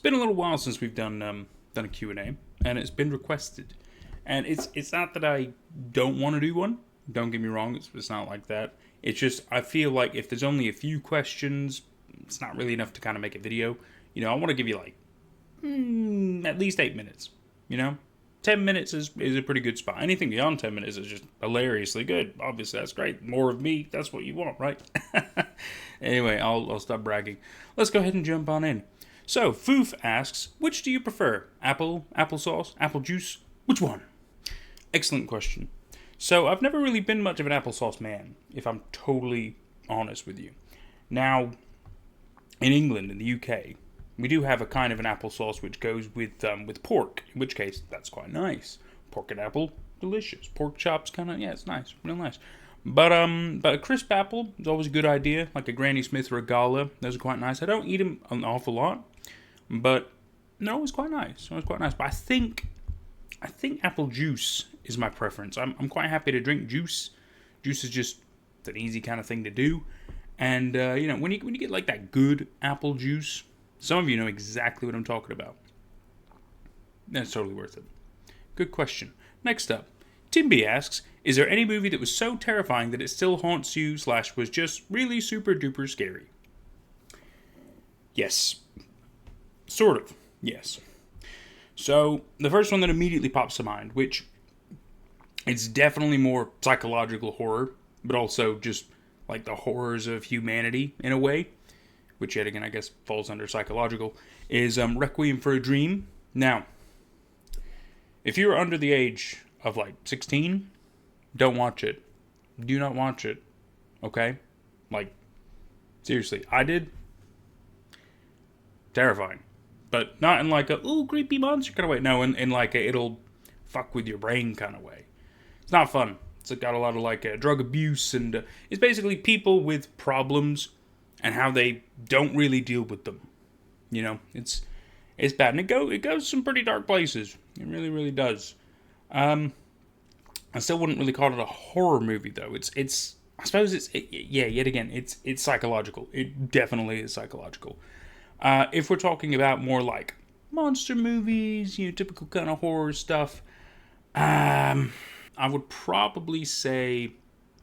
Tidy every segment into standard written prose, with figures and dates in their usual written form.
been a little while since we've done a Q&A, and it's been requested. And it's not that I don't want to do one. Don't get me wrong, it's not like that. It's just, I feel like if there's only a few questions, it's not really enough to kind of make a video. I want to give you like, at least 8 minutes, 10 minutes is a pretty good spot. Anything beyond 10 minutes is just hilariously good. Obviously, that's great. More of me, that's what you want, right? Anyway, I'll stop bragging. Let's go ahead and jump on in. So, Foof asks, which do you prefer? Apple, applesauce, apple juice? Which one? Excellent question. So, I've never really been much of an applesauce man, if I'm totally honest with you. Now, in England, in the UK, we do have a kind of an applesauce which goes with pork, in which case, that's quite nice. Pork and apple, delicious. Pork chops, kind of, yeah, it's nice, real nice. But a crisp apple is always a good idea, like a Granny Smith Regala. Those are quite nice. I don't eat them an awful lot, but they're always quite nice. But I think apple juice is my preference. I'm quite happy to drink juice. Juice is just an easy kind of thing to do. And when you get like that good apple juice, some of you know exactly what I'm talking about. That's totally worth it. Good question. Next up, Timby asks, is there any movie that was so terrifying that it still haunts you / was just really super duper scary? Yes. Sort of. Yes. So, the first one that immediately pops to mind, which it's definitely more psychological horror, but also just like the horrors of humanity in a way, which yet again I guess falls under psychological, is Requiem for a Dream. Now, if you're under the age of like 16, don't watch it. Do not watch it. Okay? Like, seriously, I did. Terrifying. But not in like a, ooh, creepy monster kind of way. No, in like a, it'll fuck with your brain kind of way. It's not fun. It's got a lot of like drug abuse, and it's basically people with problems and how they don't really deal with them. It's bad. And it goes some pretty dark places. It really, really does. I still wouldn't really call it a horror movie, though. It's I suppose yet again, it's psychological. It definitely is psychological. If we're talking about more like monster movies, typical kind of horror stuff, I would probably say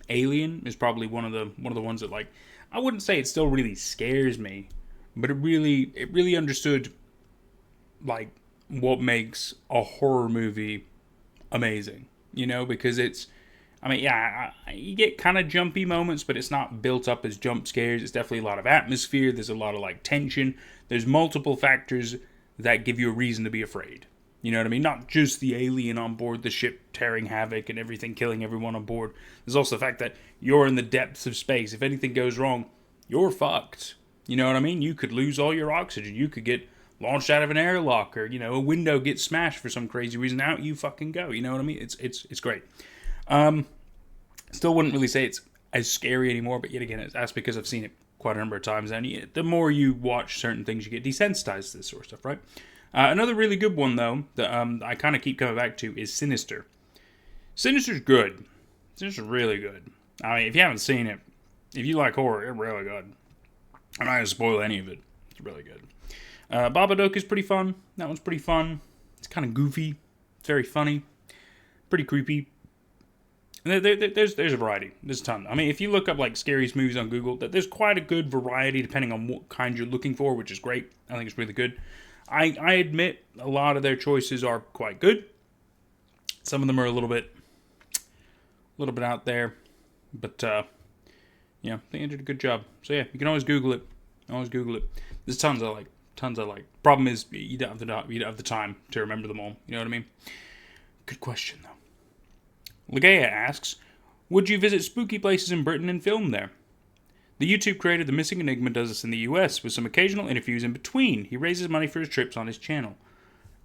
Alien is probably one of the ones that, like, I wouldn't say it still really scares me, but it really understood like what makes a horror movie amazing, because you get kind of jumpy moments, but it's not built up as jump scares. It's definitely a lot of atmosphere. There's a lot of like tension. There's multiple factors that give you a reason to be afraid. You know what I mean? Not just the alien on board the ship tearing havoc and everything, killing everyone on board. There's also the fact that you're in the depths of space. If anything goes wrong, you're fucked. You know what I mean? You could lose all your oxygen. You could get launched out of an airlock, or a window gets smashed for some crazy reason. Out you fucking go. You know what I mean? It's great. Still wouldn't really say it's as scary anymore, but yet again, that's because I've seen it quite a number of times, and the more you watch certain things, you get desensitized to this sort of stuff, right? Another really good one, though, that I kind of keep coming back to is Sinister. Sinister's good. Sinister's really good. I mean, if you haven't seen it, if you like horror, it's really good. I'm not going to spoil any of it. It's really good. Babadook is pretty fun. That one's pretty fun. It's kind of goofy. It's very funny. Pretty creepy. There's a variety. There's a ton. I mean, if you look up like scariest movies on Google, there's quite a good variety depending on what kind you're looking for, which is great. I think it's really good. I admit a lot of their choices are quite good. Some of them are a little bit out there, but I think they did a good job. So yeah, you can always Google it. There's tons I like. Problem is, you don't have the time to remember them all. You know what I mean? Good question though. Legea asks, would you visit spooky places in Britain and film there? The YouTube creator The Missing Enigma does this in the US with some occasional interviews in between. He raises money for his trips on his channel.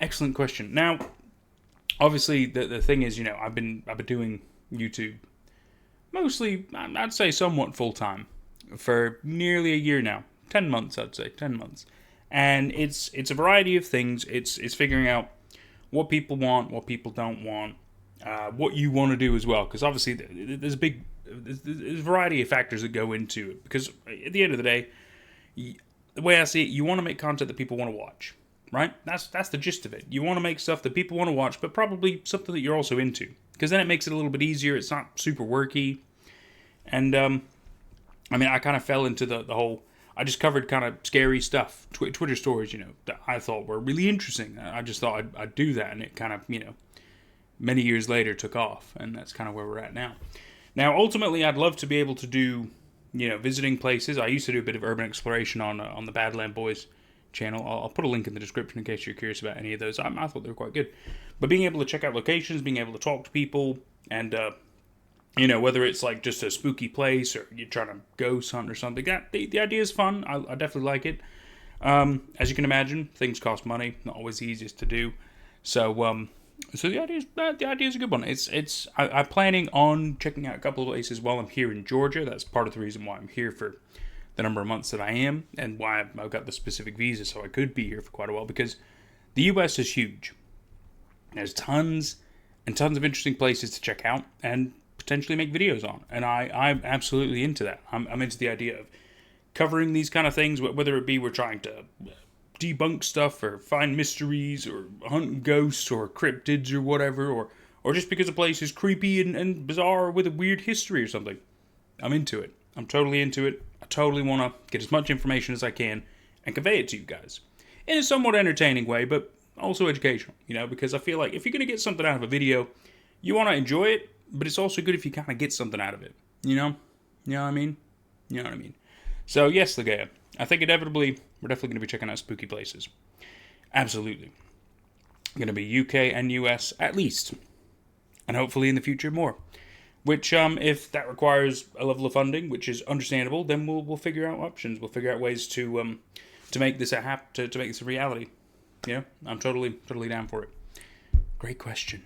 Excellent question. Now, obviously, the thing is, I've been doing YouTube mostly, I'd say somewhat full time, for nearly a year now. 10 months, I'd say. 10 months. And it's a variety of things. It's figuring out what people want, what people don't want, what you want to do as well, because obviously there's a variety of factors that go into it, because at the end of the day, the way I see it, you want to make content that people want to watch. right? That's the gist of it. You want to make stuff that people want to watch, but probably something that you're also into, because then it makes it a little bit easier. It's not super worky, and I mean, I kind of fell into the whole. I just covered kind of scary stuff, Twitter stories, that I thought were really interesting. I just thought I'd do that, and it kind of, many years later took off, and that's kind of where we're at now. Now, ultimately, I'd love to be able to do, visiting places. I used to do a bit of urban exploration on the Badland Boys channel. I'll put a link in the description in case you're curious about any of those. I thought they were quite good. But being able to check out locations, being able to talk to people, and whether it's like just a spooky place or you're trying to ghost hunt or something, the idea is fun. I definitely like it. As you can imagine, things cost money, not always the easiest to do. So the idea is a good one. I'm planning on checking out a couple of places while I'm here in Georgia. That's part of the reason why I'm here for the number of months that I am, and why I've got the specific visa, so I could be here for quite a while, because the U.S. is huge. There's tons and tons of interesting places to check out and potentially make videos on, and I'm absolutely into that. I'm into the idea of covering these kind of things, whether it be we're trying to debunk stuff or find mysteries or hunt ghosts or cryptids or whatever, or just because a place is creepy and bizarre with a weird history or something. I'm into it. I'm totally into it. I totally want to get as much information as I can and convey it to you guys in a somewhat entertaining way, but also educational, because I feel like if you're going to get something out of a video, you want to enjoy it, but it's also good if you kind of get something out of it, You know what I mean? You know what I mean? So, yes, Ligea, I think inevitably we're definitely going to be checking out spooky places. Absolutely. Going to be UK and US at least. And hopefully in the future more. Which, if that requires a level of funding, which is understandable, then we'll figure out options. We'll figure out ways to make this to make this a reality. I'm totally down for it. Great question.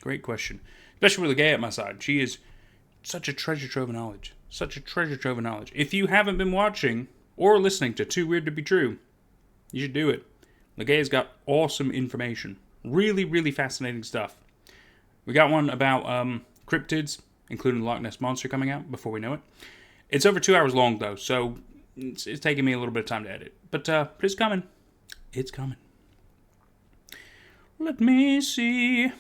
Especially with Ligea at my side. She is such a treasure trove of knowledge. If you haven't been watching or listening to Too Weird to Be True, you should do it. Ligea's got awesome information. Really, really fascinating stuff. We got one about cryptids, including the Loch Ness Monster, coming out before we know it. It's over 2 hours long, though, so it's taking me a little bit of time to edit. But it's coming. It's coming. Let me see.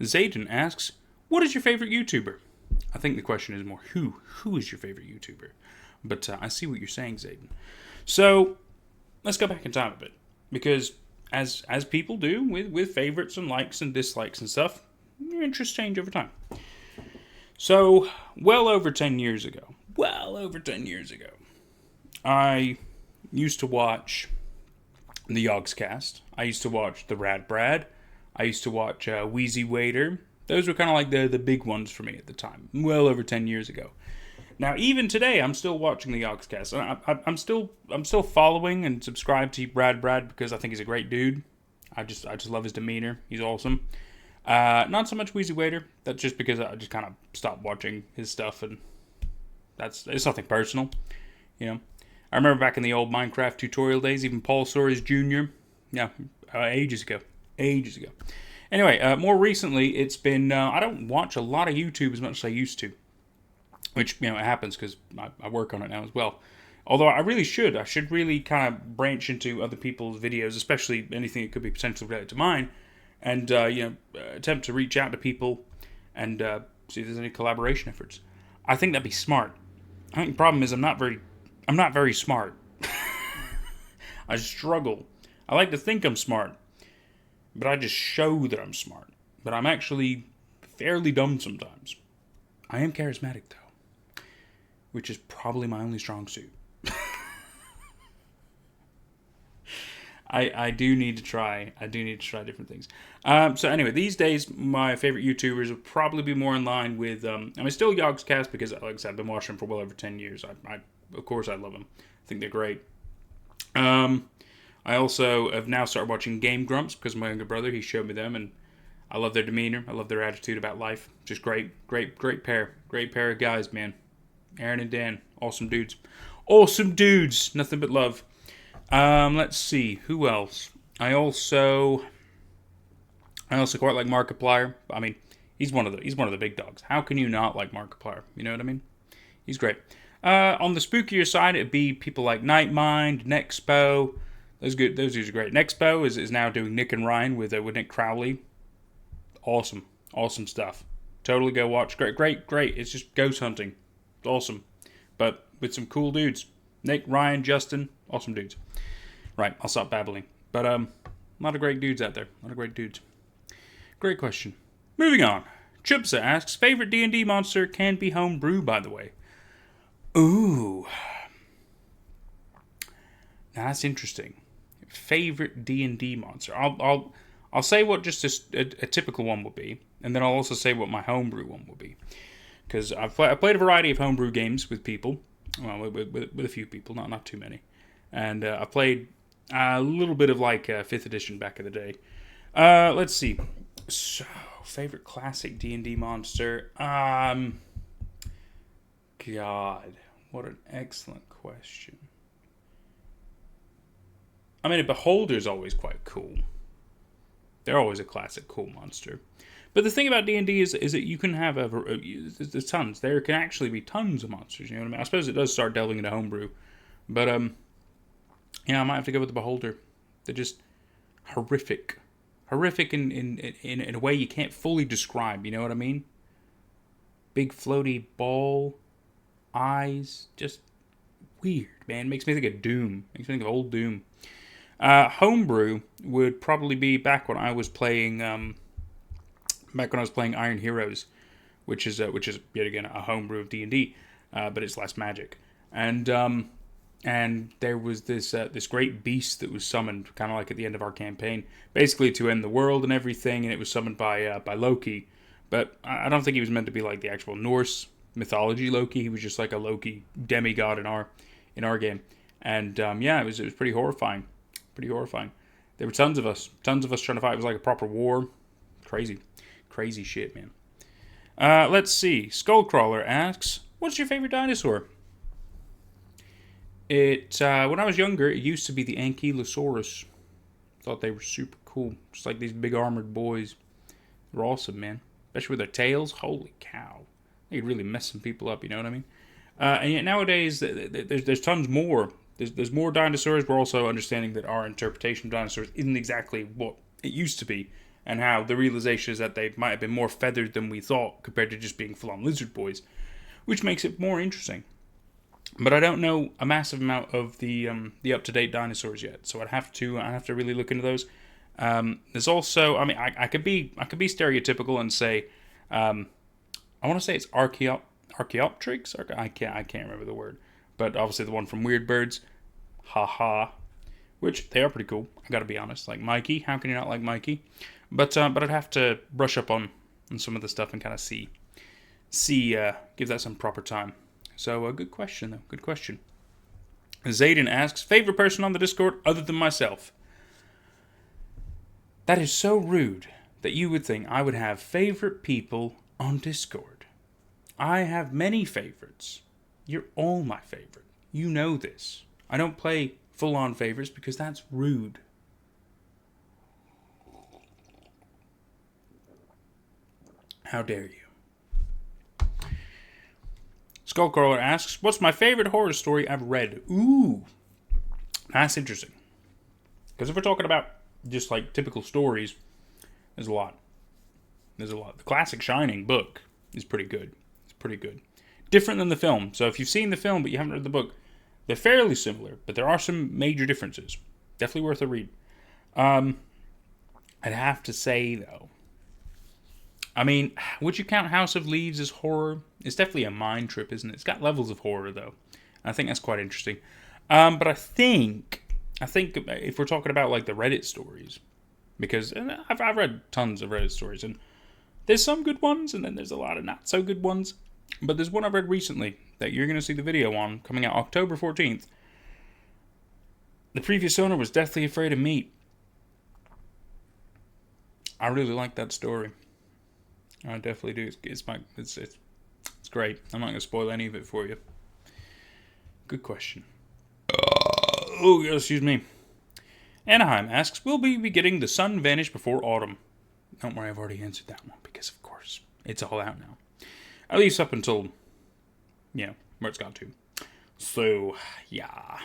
Zayden asks, what is your favorite YouTuber? I think the question is more, who is your favorite YouTuber? But I see what you're saying, Zayden. So, let's go back in time a bit. Because, as people do with favorites and likes and dislikes and stuff, your interests change over time. So, well over 10 years ago, I used to watch the Yogscast. I used to watch the Rad Brad. I used to watch Wheezy Waiter. Those were kind of like the big ones for me at the time. Well over 10 years ago. Now, even today, I'm still watching the Yogscast. I'm still following and subscribed to Rad Brad because I think he's a great dude. I just love his demeanor. He's awesome. Not so much Wheezy Waiter. That's just because I just kind of stopped watching his stuff, and it's nothing personal, I remember back in the old Minecraft tutorial days, even Paul Soares Jr. Yeah, ages ago. Anyway, more recently, it's been, I don't watch a lot of YouTube as much as I used to. Which, it happens because I work on it now as well. Although I really should. I should really kind of branch into other people's videos, especially anything that could be potentially related to mine. And, attempt to reach out to people and see if there's any collaboration efforts. I think that'd be smart. I think the problem is I'm not very smart. I struggle. I like to think I'm smart, but I just show that I'm smart. But I'm actually fairly dumb sometimes. I am charismatic, though, which is probably my only strong suit. I do need to try. Different things. So anyway, these days my favorite YouTubers would probably be more in line with. Still Yogscast because, like I said, I've been watching them for well over 10 years. Of course I love them. I think they're great. I also have now started watching Game Grumps because my younger brother, he showed me them, and I love their demeanor. I love their attitude about life. Just great pair. Great pair of guys, man. Aaron and Dan, awesome dudes. Nothing but love. Let's see, who else? I also quite like Markiplier. I mean, he's one of the big dogs. How can you not like Markiplier? You know what I mean? He's great. On the spookier side, it'd be people like Nightmind, Nexpo. Those good. Those dudes are great. Nexpo is now doing Nick and Ryan with Nick Crowley. Awesome, awesome stuff. Totally go watch. Great. It's just ghost hunting. Awesome, but with some cool dudes. Nick, Ryan, Justin, awesome dudes. Right, I'll stop babbling. But a lot of great dudes out there. A lot of great dudes. Great question. Moving on. Chipsa asks, favorite D&D monster can be homebrew, by the way. Ooh. Now that's interesting. Favorite D&D monster. I'll say what just a typical one would be, and then I'll also say what my homebrew one will be. Because I played a variety of homebrew games with people. Well, with a few people, not too many. And I played a little bit of like 5th edition back in the day. Let's see. So, favorite classic D&D monster. God, what an excellent question. I mean, a beholder's always quite cool. They're always a classic cool monster. But the thing about D&D is that you can have there's tons. There can actually be tons of monsters. You know what I mean? I suppose it does start delving into homebrew, but I might have to go with the beholder. They're just horrific in a way you can't fully describe. You know what I mean? Big floaty ball, eyes, just weird, man. Makes me think of Doom. Makes me think of old Doom. Homebrew would probably be back when I was playing Iron Heroes, which is yet again a homebrew of D&D, but it's less magic. And there was this great beast that was summoned, kind of like at the end of our campaign, basically to end the world and everything. And it was summoned by Loki, but I don't think he was meant to be like the actual Norse mythology Loki. He was just like a Loki demigod in our game. And it was pretty horrifying. There were tons of us trying to fight. It was like a proper war. Crazy shit, man. Let's see. Skullcrawler asks, what's your favorite dinosaur? When I was younger, it used to be the Ankylosaurus. Thought they were super cool. Just like these big armored boys. They're awesome, man. Especially with their tails. Holy cow. They could really mess some people up, you know what I mean? And yet nowadays, there's tons more. There's more dinosaurs. We're also understanding that our interpretation of dinosaurs isn't exactly what it used to be. And how the realization is that they might have been more feathered than we thought compared to just being full-on lizard boys. Which makes it more interesting. But I don't know a massive amount of the up-to-date dinosaurs yet. So I'd have to really look into those. There's also, I mean, I could be stereotypical and say, I want to say it's Archaeopteryx? I can't remember the word. But obviously the one from Weird Birds. Haha. Which, they are pretty cool. I gotta be honest. Like Mikey. How can you not like Mikey? But I'd have to brush up on some of the stuff and kind of see, give that some proper time. So, good question, though. Good question. Zayden asks, favorite person on the Discord other than myself? That is so rude that you would think I would have favorite people on Discord. I have many favorites. You're all my favorite. You know this. I don't play full-on favorites because that's rude. How dare you? Skullcrawler asks, what's my favorite horror story I've read? Ooh, that's interesting. Because if we're talking about just like typical stories, there's a lot. The classic Shining book is pretty good. It's pretty good. Different than the film. So if you've seen the film but you haven't read the book, they're fairly similar, but there are some major differences. Definitely worth a read. I'd have to say, though, I mean, would you count House of Leaves as horror? It's definitely a mind trip, isn't it? It's got levels of horror, though. I think that's quite interesting. But I think if we're talking about like the Reddit stories, because I've read tons of Reddit stories, and there's some good ones, and then there's a lot of not so good ones. But there's one I've read recently that you're going to see the video on, coming out October 14th. The previous owner was deathly afraid of meat. I really like that story. I definitely do. It's great. I'm not going to spoil any of it for you. Good question. Oh, excuse me. Anaheim asks, will we be getting The Sun Vanished Before Autumn? Don't worry, I've already answered that one, because of course, it's all out now. At least up until, where it's got to. So, yeah.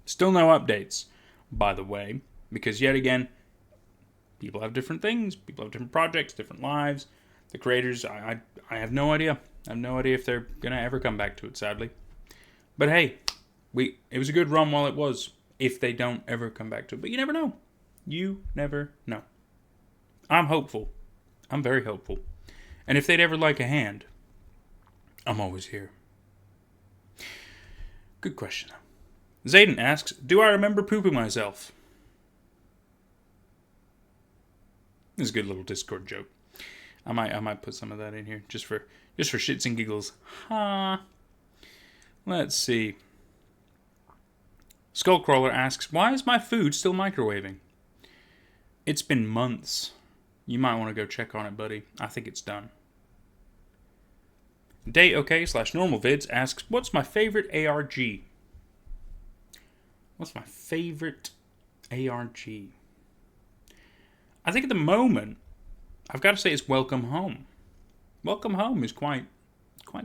Still no updates. by the way, because yet again, people have different things, people have different projects, different lives. The creators, I have no idea. I have no idea if they're gonna ever come back to it, sadly. But hey, it was a good run while it was. If they don't ever come back to it, but you never know. You never know. I'm hopeful. I'm very hopeful. And if they'd ever like a hand, I'm always here. Good question. Zayden asks, do I remember pooping myself? This is a good little Discord joke. I might put some of that in here just for shits and giggles. Let's see. Skullcrawler asks, why is my food still microwaving? It's been months. You might want to go check on it, buddy. I think it's done. DayOK/NormalVids asks, what's my favorite ARG? What's my favorite ARG? I think at the moment, I've got to say it's Welcome Home. Welcome Home is quite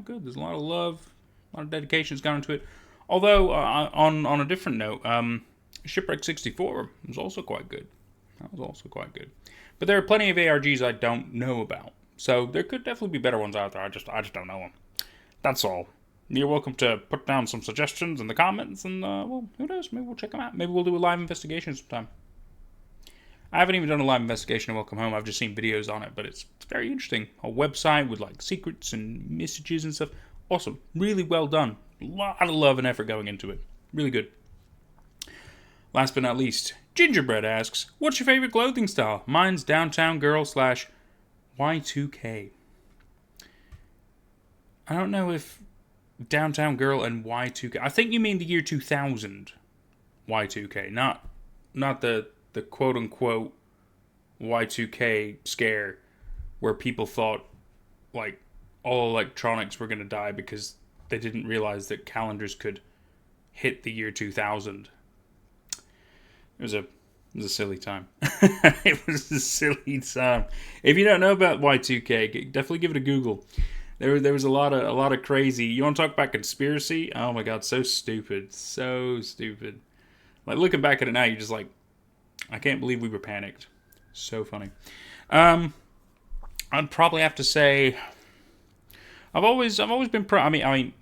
good. There's a lot of love, a lot of dedication has gone into it. Although, on a different note, Shipwreck 64 was also quite good. That was also quite good. But there are plenty of ARGs I don't know about. So there could definitely be better ones out there. I just don't know them. That's all. You're welcome to put down some suggestions in the comments, and, well, who knows? Maybe we'll check them out. Maybe we'll do a live investigation sometime. I haven't even done a live investigation of Welcome Home. I've just seen videos on it, but it's very interesting. A website with, like, secrets and messages and stuff. Awesome. Really well done. A lot of love and effort going into it. Really good. Last but not least, Gingerbread asks, what's your favorite clothing style? Mine's Downtown Girl / Y2K. I don't know if Downtown Girl and Y2K... I think you mean the year 2000 Y2K, not the quote-unquote Y2K scare where people thought, like, all electronics were going to die because they didn't realize that calendars could hit the year 2000. It was a silly time. It was a silly time. If you don't know about Y2K, definitely give it a Google. There was a lot of crazy. You want to talk about conspiracy? Oh my god, so stupid, so stupid. Like looking back at it now, you're just like, I can't believe we were panicked. So funny. I'd probably have to say, I've always been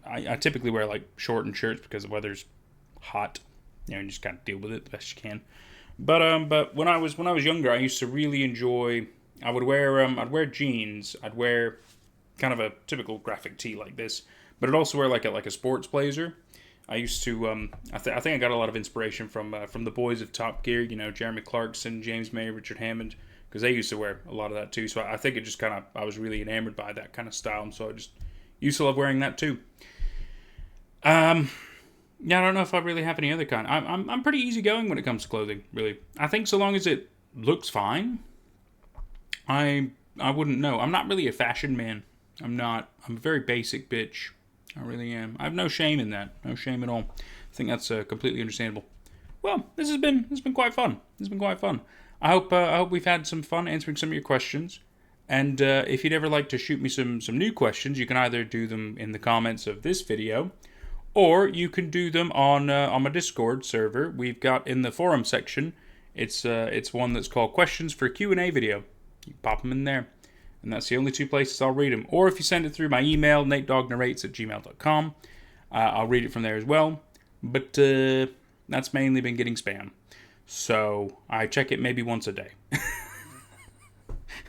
I typically wear like shortened shirts because the weather's hot. You know, you just kind of deal with it the best you can. But when I was younger, I used to really enjoy. I'd wear jeans. I'd wear kind of a typical graphic tee like this, but I'd also wear like a sports blazer. I used to. I think I got a lot of inspiration from the boys of Top Gear. You know, Jeremy Clarkson, James May, Richard Hammond, because they used to wear a lot of that too. So I think it just kind of, I was really enamored by that kind of style, and so I just used to love wearing that too. Yeah, I don't know if I really have any other kind. I'm pretty easygoing when it comes to clothing, really. I think so long as it looks fine, I wouldn't know. I'm not really a fashion man. I'm not. I'm a very basic bitch. I really am. I have no shame in that. No shame at all. I think that's completely understandable. Well, this has been quite fun. This has been quite fun. I hope we've had some fun answering some of your questions. And if you'd ever like to shoot me some new questions, you can either do them in the comments of this video, or you can do them on my Discord server. We've got in the forum section. It's one that's called Questions for Q&A Video. You pop them in there, and that's the only two places I'll read them. Or if you send it through my email, natedognarrates@gmail.com, I'll read it from there as well. But that's mainly been getting spam, so I check it maybe once a day.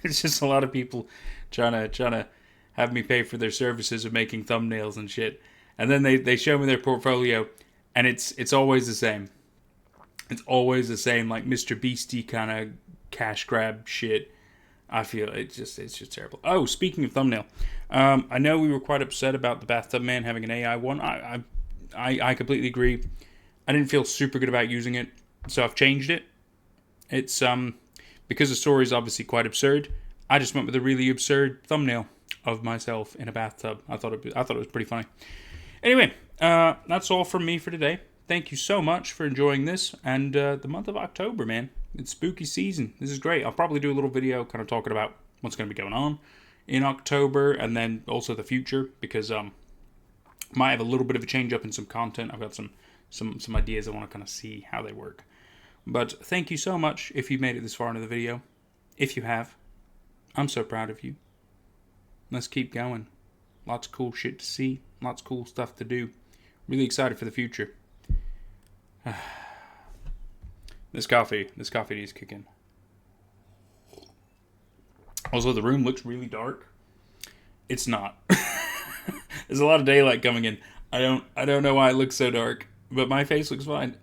It's just a lot of people trying to have me pay for their services of making thumbnails and shit. And then they show me their portfolio, and it's always the same. It's always the same, like Mr. Beastie kind of cash grab shit. I feel it's just terrible. Oh, speaking of thumbnail, I know we were quite upset about the Bathtub Man having an AI one. I completely agree. I didn't feel super good about using it, so I've changed it. It's because the story is obviously quite absurd. I just went with a really absurd thumbnail of myself in a bathtub. I thought it was pretty funny. Anyway, that's all from me for today. Thank you so much for enjoying this. And the month of October, man. It's spooky season. This is great. I'll probably do a little video kind of talking about what's going to be going on in October, and then also the future, because might have a little bit of a change up in some content. I've got some ideas I want to kind of see how they work. But thank you so much if you made it this far into the video. If you have, I'm so proud of you. Let's keep going. Lots of cool shit to see. Lots of cool stuff to do. Really excited for the future. This coffee needs kicking. Also, the room looks really dark. It's not. There's a lot of daylight coming in. I don't know why it looks so dark, but my face looks fine.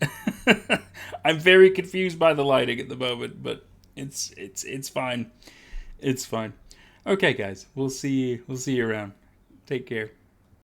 I'm very confused by the lighting at the moment, but it's fine. It's fine. Okay, guys, we'll see you around. Take care.